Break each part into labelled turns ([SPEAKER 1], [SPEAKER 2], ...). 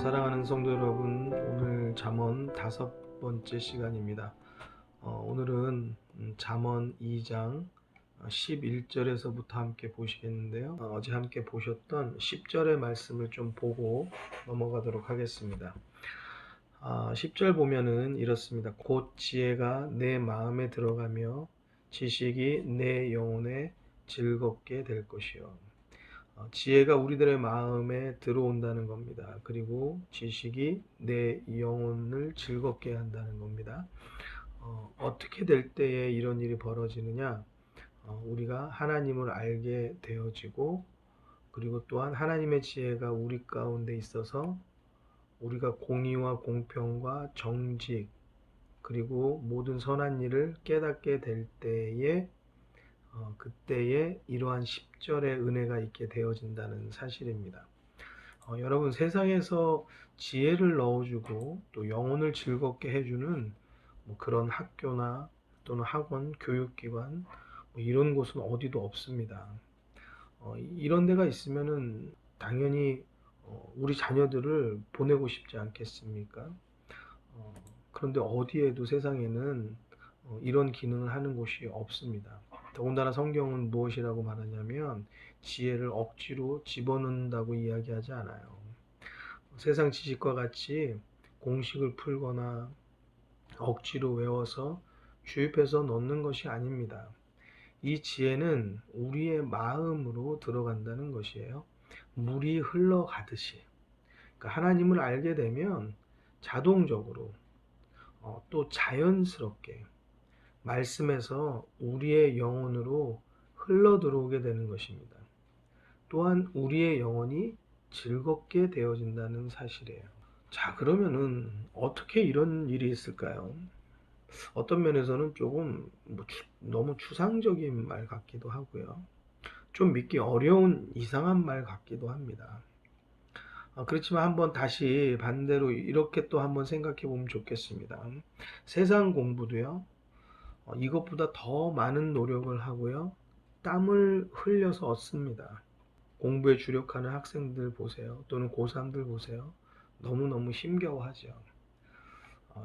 [SPEAKER 1] 사랑하는 성도 여러분, 오늘 잠언 5번째 시간입니다. 오늘은 잠언 2장 11절에서부터 함께 보시겠는데요. 어제 함께 보셨던 10절의 말씀을 좀 보고 넘어가도록 하겠습니다. 10절 보면은 이렇습니다. 곧 지혜가 내 마음에 들어가며 지식이 내 영혼에 즐겁게 될 것이요. 지혜가 우리들의 마음에 들어온다는 겁니다. 그리고 지식이 내 영혼을 즐겁게 한다는 겁니다. 어떻게 될 때에 이런 일이 벌어지느냐? 우리가 하나님을 알게 되어지고, 그리고 또한 하나님의 지혜가 우리 가운데 있어서 우리가 공의와 공평과 정직, 그리고 모든 선한 일을 깨닫게 될 때에 그때에 이러한 10절의 은혜가 있게 되어진다는 사실입니다. 여러분, 세상에서 지혜를 넣어주고 또 영혼을 즐겁게 해주는 그런 학교나 또는 학원, 교육기관 이런 곳은 어디도 없습니다. 이런 데가 있으면은 당연히 우리 자녀들을 보내고 싶지 않겠습니까? 그런데 어디에도 세상에는 이런 기능을 하는 곳이 없습니다. 더군다나 성경은 무엇이라고 말하냐면 지혜를 억지로 집어넣는다고 이야기하지 않아요. 세상 지식과 같이 공식을 풀거나 억지로 외워서 주입해서 넣는 것이 아닙니다. 이 지혜는 우리의 마음으로 들어간다는 것이에요. 물이 흘러가듯이. 그러니까 하나님을 알게 되면 자동적으로 또 자연스럽게 말씀에서 우리의 영혼으로 흘러 들어오게 되는 것입니다. 또한 우리의 영혼이 즐겁게 되어진다는 사실이에요. 자, 그러면은 어떻게 이런 일이 있을까요? 어떤 면에서는 조금 너무 추상적인 말 같기도 하고요. 좀 믿기 어려운 이상한 말 같기도 합니다. 그렇지만 한번 다시 반대로 이렇게 또 한번 생각해 보면 좋겠습니다. 세상 공부도요, 이것보다 더 많은 노력을 하고요, 땀을 흘려서 얻습니다. 공부에 주력하는 학생들 보세요. 또는 고3들 보세요. 너무너무 힘겨워하죠.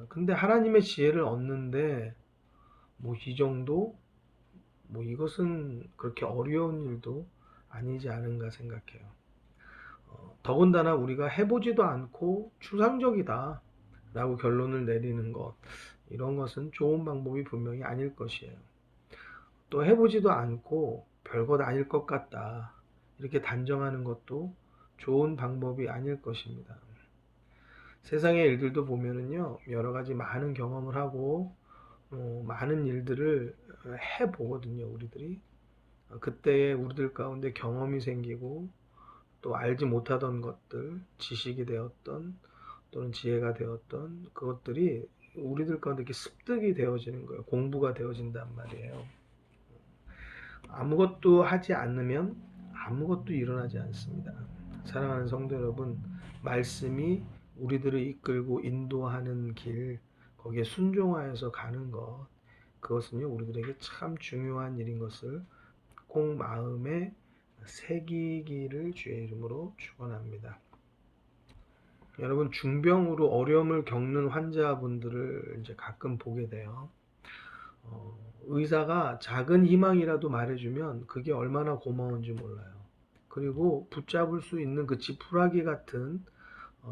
[SPEAKER 1] 근데 하나님의 지혜를 얻는데 이 정도? 이것은 그렇게 어려운 일도 아니지 않은가 생각해요. 더군다나 우리가 해보지도 않고 추상적이다 라고 결론을 내리는 것, 이런 것은 좋은 방법이 분명히 아닐 것이에요. 또 해보지도 않고 별것 아닐 것 같다 이렇게 단정하는 것도 좋은 방법이 아닐 것입니다. 세상의 일들도 보면은요, 여러 가지 많은 경험을 하고 많은 일들을 해보거든요, 우리들이. 그때에 우리들 가운데 경험이 생기고 또 알지 못하던 것들, 지식이 되었던 또는 지혜가 되었던 그것들이 우리들 가운데 이렇게 습득이 되어지는 거예요. 공부가 되어진단 말이에요. 아무것도 하지 않으면 아무것도 일어나지 않습니다. 사랑하는 성도 여러분, 말씀이 우리들을 이끌고 인도하는 길, 거기에 순종하여서 가는 것, 그것은요, 우리들에게 참 중요한 일인 것을 꼭 마음에 새기기를 주의 이름으로 축원합니다. 여러분, 중병으로 어려움을 겪는 환자분들을 이제 가끔 보게 돼요. 의사가 작은 희망이라도 말해주면 그게 얼마나 고마운지 몰라요. 그리고 붙잡을 수 있는 그 지푸라기 같은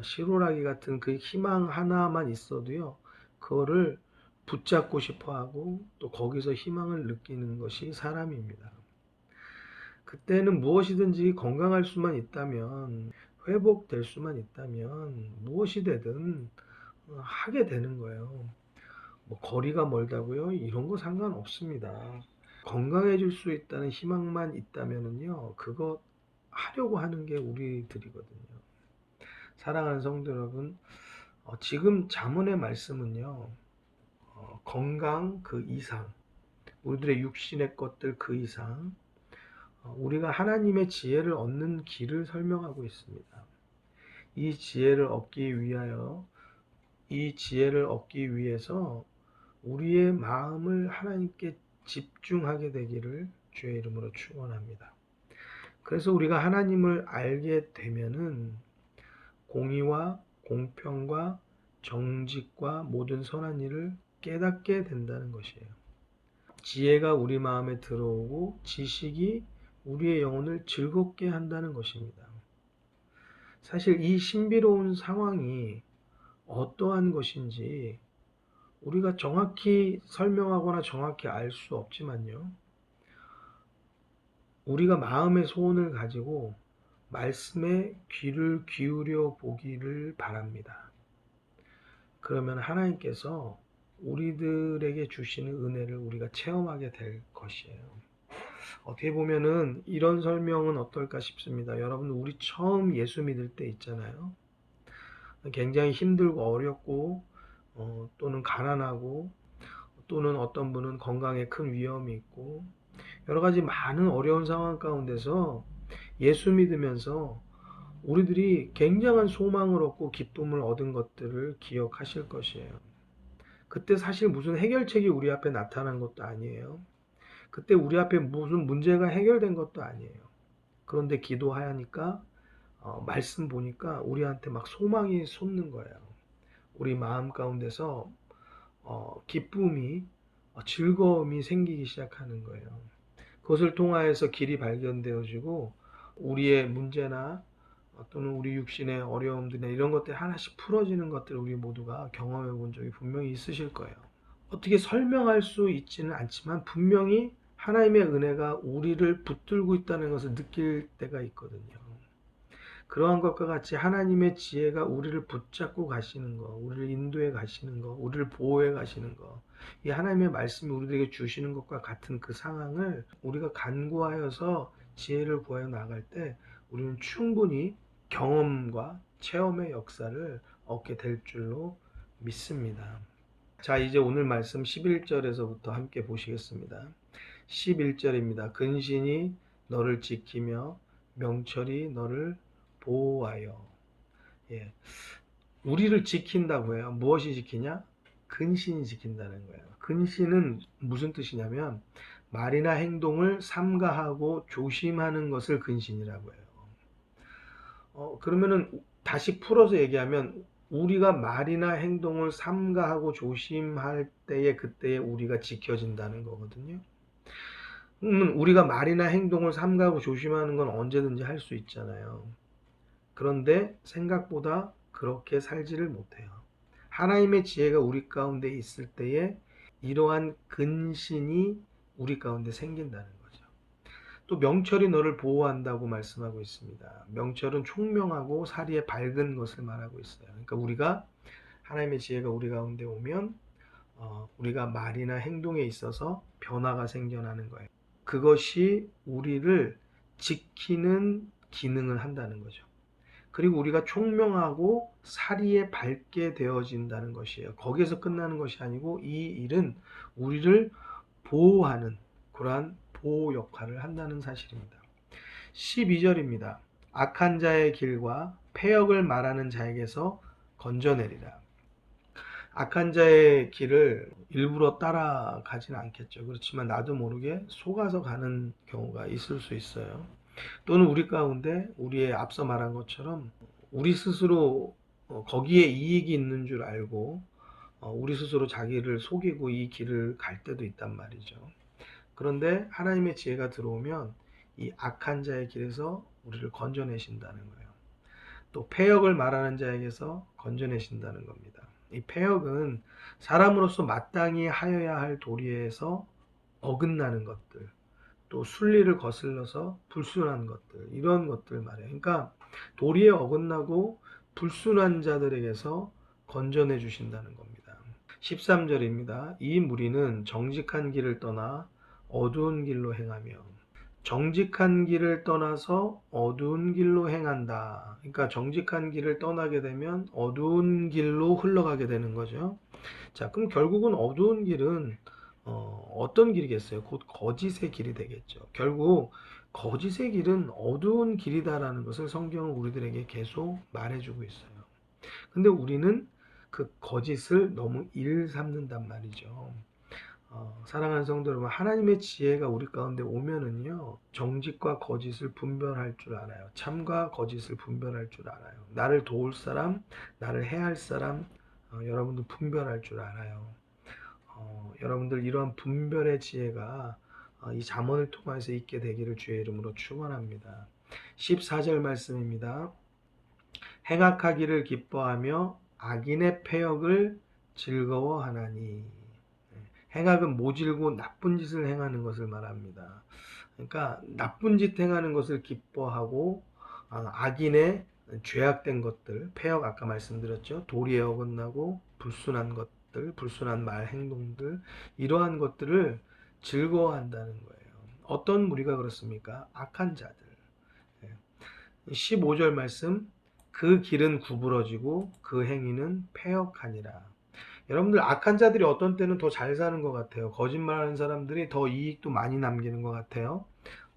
[SPEAKER 1] 시로라기 같은 그 희망 하나만 있어도요, 그거를 붙잡고 싶어 하고 또 거기서 희망을 느끼는 것이 사람입니다. 그때는 무엇이든지 건강할 수만 있다면, 회복될 수만 있다면 무엇이 되든 하게 되는 거예요. 뭐 거리가 멀다고요? 이런 거 상관없습니다. 건강해질 수 있다는 희망만 있다면은요, 그거 하려고 하는 게 우리들이거든요. 사랑하는 성도 여러분, 지금 잠언의 말씀은요, 건강 그 이상, 우리들의 육신의 것들 그 이상, 우리가 하나님의 지혜를 얻는 길을 설명하고 있습니다. 이 지혜를 얻기 위하여, 이 지혜를 얻기 위해서 우리의 마음을 하나님께 집중하게 되기를 주의 이름으로 축원합니다. 그래서 우리가 하나님을 알게 되면은 공의와 공평과 정직과 모든 선한 일을 깨닫게 된다는 것이에요. 지혜가 우리 마음에 들어오고 지식이 우리의 영혼을 즐겁게 한다는 것입니다. 사실 이 신비로운 상황이 어떠한 것인지 우리가 정확히 설명하거나 정확히 알 수 없지만요. 우리가 마음의 소원을 가지고 말씀에 귀를 기울여 보기를 바랍니다. 그러면 하나님께서 우리들에게 주시는 은혜를 우리가 체험하게 될 것이에요. 어떻게 보면은 이런 설명은 어떨까 싶습니다. 여러분, 우리 처음 예수 믿을 때 있잖아요. 굉장히 힘들고 어렵고 또는 가난하고 또는 어떤 분은 건강에 큰 위험이 있고 여러 가지 많은 어려운 상황 가운데서 예수 믿으면서 우리들이 굉장한 소망을 얻고 기쁨을 얻은 것들을 기억하실 것이에요. 그때 사실 무슨 해결책이 우리 앞에 나타난 것도 아니에요. 그때 우리 앞에 무슨 문제가 해결된 것도 아니에요. 그런데 기도하니까 말씀 보니까 우리한테 막 소망이 솟는 거예요. 우리 마음 가운데서 기쁨이 즐거움이 생기기 시작하는 거예요. 그것을 통하여서 길이 발견되어지고 우리의 문제나 또는 우리 육신의 어려움들이나 이런 것들이 하나씩 풀어지는 것들을 우리 모두가 경험해 본 적이 분명히 있으실 거예요. 어떻게 설명할 수 있지는 않지만 분명히 하나님의 은혜가 우리를 붙들고 있다는 것을 느낄 때가 있거든요. 그러한 것과 같이 하나님의 지혜가 우리를 붙잡고 가시는 것, 우리를 인도해 가시는 것, 우리를 보호해 가시는 것, 이 하나님의 말씀이 우리에게 주시는 것과 같은 그 상황을 우리가 간구하여서 지혜를 구하여 나갈 때 우리는 충분히 경험과 체험의 역사를 얻게 될 줄로 믿습니다. 자, 이제 오늘 말씀 11절에서부터 함께 보시겠습니다. 11절입니다. 근신이 너를 지키며 명철이 너를 보호하여. 예. 우리를 지킨다고 해요. 무엇이 지키냐? 근신이 지킨다는 거예요. 근신은 무슨 뜻이냐면 말이나 행동을 삼가하고 조심하는 것을 근신이라고 해요. 그러면은 다시 풀어서 얘기하면 우리가 말이나 행동을 삼가하고 조심할 때에 그때에 우리가 지켜진다는 거거든요. 우리가 말이나 행동을 삼가하고 조심하는 건 언제든지 할 수 있잖아요. 그런데 생각보다 그렇게 살지를 못해요. 하나님의 지혜가 우리 가운데 있을 때에 이러한 근신이 우리 가운데 생긴다는 거죠. 또 명철이 너를 보호한다고 말씀하고 있습니다. 명철은 총명하고 사리에 밝은 것을 말하고 있어요. 그러니까 우리가 하나님의 지혜가 우리 가운데 오면 우리가 말이나 행동에 있어서 변화가 생겨나는 거예요. 그것이 우리를 지키는 기능을 한다는 거죠. 그리고 우리가 총명하고 사리에 밝게 되어진다는 것이에요. 거기에서 끝나는 것이 아니고 이 일은 우리를 보호하는 그러한 보호 역할을 한다는 사실입니다. 12절입니다. 악한 자의 길과 패역을 말하는 자에게서 건져내리라. 악한 자의 길을 일부러 따라가지는 않겠죠. 그렇지만 나도 모르게 속아서 가는 경우가 있을 수 있어요. 또는 우리 가운데 우리의 앞서 말한 것처럼 우리 스스로 거기에 이익이 있는 줄 알고 우리 스스로 자기를 속이고 이 길을 갈 때도 있단 말이죠. 그런데 하나님의 지혜가 들어오면 이 악한 자의 길에서 우리를 건져내신다는 거예요. 또 패역을 말하는 자에게서 건져내신다는 겁니다. 이 패역은 사람으로서 마땅히 하여야 할 도리에서 어긋나는 것들, 또 순리를 거슬러서 불순한 것들, 이런 것들 말이에요. 그러니까 도리에 어긋나고 불순한 자들에게서 건져내 주신다는 겁니다. 13절입니다. 이 무리는 정직한 길을 떠나 어두운 길로 행하며, 정직한 길을 떠나서 어두운 길로 행한다. 그러니까 정직한 길을 떠나게 되면 어두운 길로 흘러가게 되는 거죠. 자, 그럼 결국은 어두운 길은 어떤 길이겠어요? 곧 거짓의 길이 되겠죠. 결국 거짓의 길은 어두운 길이다라는 것을 성경은 우리들에게 계속 말해주고 있어요. 근데 우리는 그 거짓을 너무 일삼는단 말이죠. 사랑하는 성도 여러분, 하나님의 지혜가 우리 가운데 오면은요, 정직과 거짓을 분별할 줄 알아요. 참과 거짓을 분별할 줄 알아요. 나를 도울 사람, 나를 해할 사람, 여러분도 분별할 줄 알아요. 여러분들 이러한 분별의 지혜가 이 잠언을 통해서 있게 되기를 주의 이름으로 축원합니다. 14절 말씀입니다. 행악하기를 기뻐하며 악인의 패역을 즐거워하나니. 행악은 모질고 나쁜 짓을 행하는 것을 말합니다. 그러니까 나쁜 짓 행하는 것을 기뻐하고 악인의 죄악된 것들, 패역 아까 말씀드렸죠. 도리에 어긋나고 불순한 것들, 불순한 말, 행동들, 이러한 것들을 즐거워한다는 거예요. 어떤 무리가 그렇습니까? 악한 자들. 15절 말씀, 그 길은 구부러지고 그 행위는 패역하니라. 여러분들 악한 자들이 어떤 때는 더 잘 사는 것 같아요. 거짓말하는 사람들이 더 이익도 많이 남기는 것 같아요.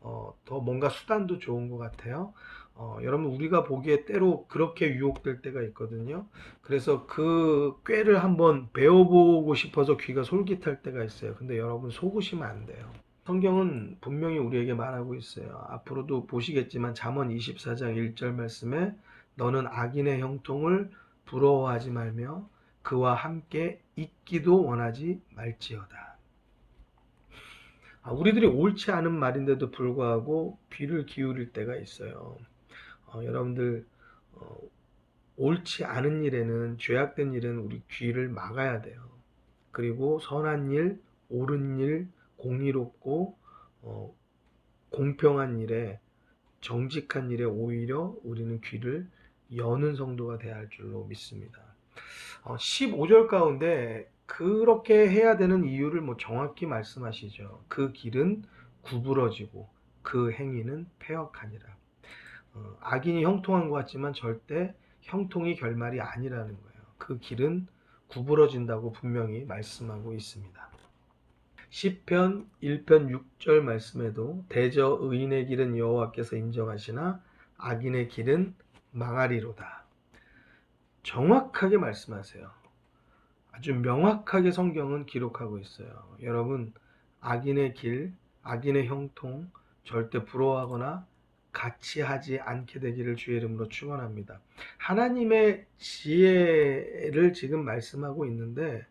[SPEAKER 1] 더 뭔가 수단도 좋은 것 같아요. 여러분 우리가 보기에 때로 그렇게 유혹될 때가 있거든요. 그래서 그 꾀를 한번 배워보고 싶어서 귀가 솔깃할 때가 있어요. 근데 여러분 속으시면 안 돼요. 성경은 분명히 우리에게 말하고 있어요. 앞으로도 보시겠지만 잠언 24장 1절 말씀에 너는 악인의 형통을 부러워하지 말며 그와 함께 있기도 원하지 말지어다. 우리들이 옳지 않은 말인데도 불구하고 귀를 기울일 때가 있어요. 여러분들 옳지 않은 일에는, 죄악된 일은 우리 귀를 막아야 돼요. 그리고 선한 일, 옳은 일, 공의롭고 공평한 일에, 정직한 일에 오히려 우리는 귀를 여는 성도가 되어야 할 줄로 믿습니다. 15절 가운데 그렇게 해야 되는 이유를 정확히 말씀하시죠. 그 길은 구부러지고 그 행위는 패역하니라. 악인이 형통한 것 같지만 절대 형통이 결말이 아니라는 거예요. 그 길은 구부러진다고 분명히 말씀하고 있습니다. 시편 1편 6절 말씀에도 대저 의인의 길은 여호와께서 인정하시나 악인의 길은 망하리로다. 정확하게 말씀하세요. 아주 명확하게 성경은 기록하고 있어요. 여러분, 악인의 길, 악인의 형통 절대 부러워하거나 같이 하지 않게 되기를 주의 이름으로 축원합니다. 하나님의 지혜를 지금 말씀하고 있는데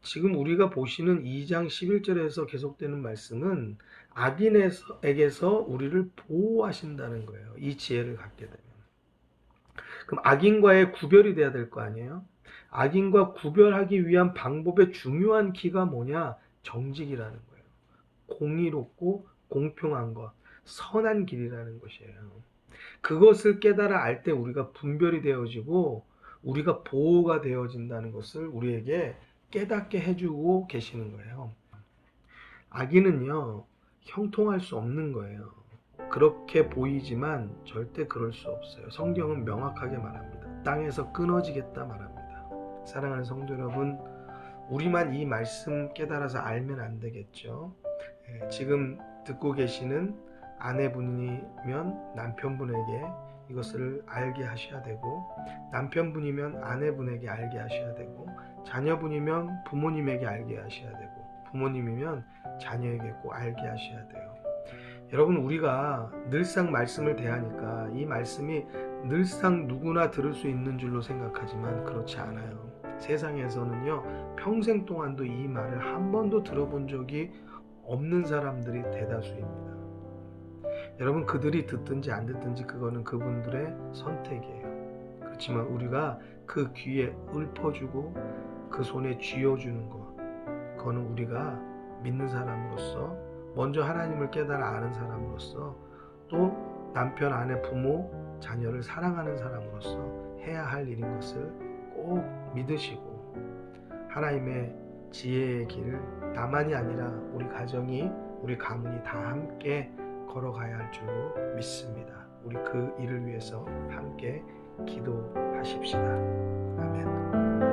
[SPEAKER 1] 지금 우리가 보시는 2장 11절에서 계속되는 말씀은 악인에게서 우리를 보호하신다는 거예요. 이 지혜를 갖게 되면. 그럼 악인과의 구별이 돼야 될 거 아니에요? 악인과 구별하기 위한 방법의 중요한 키가 뭐냐? 정직이라는 거예요. 공의롭고 공평한 것, 선한 길이라는 것이에요. 그것을 깨달아 알 때 우리가 분별이 되어지고 우리가 보호가 되어진다는 것을 우리에게 깨닫게 해주고 계시는 거예요. 악인은요, 형통할 수 없는 거예요. 그렇게 보이지만 절대 그럴 수 없어요. 성경은 명확하게 말합니다. 땅에서 끊어지겠다 말합니다. 사랑하는 성도 여러분, 우리만 이 말씀 깨달아서 알면 안 되겠죠. 지금 듣고 계시는 아내분이면 남편분에게 이것을 알게 하셔야 되고, 남편분이면 아내분에게 알게 하셔야 되고, 자녀분이면 부모님에게 알게 하셔야 되고, 부모님이면 자녀에게 꼭 알게 하셔야 돼요. 여러분, 우리가 늘상 말씀을 대하니까 이 말씀이 늘상 누구나 들을 수 있는 줄로 생각하지만 그렇지 않아요. 세상에서는요, 평생 동안도 이 말을 한 번도 들어본 적이 없는 사람들이 대다수입니다. 여러분, 그들이 듣든지 안 듣든지 그거는 그분들의 선택이에요. 그렇지만 우리가 그 귀에 읊어주고 그 손에 쥐어주는 것, 그거는 우리가 믿는 사람으로서, 먼저 하나님을 깨달아 아는 사람으로서, 또 남편, 아내, 부모, 자녀를 사랑하는 사람으로서 해야 할 일인 것을 꼭 믿으시고, 하나님의 지혜의 길을 나만이 아니라 우리 가정이, 우리 가문이 다 함께 걸어가야 할 줄로 믿습니다. 우리 그 일을 위해서 함께 기도하십시다. 아멘.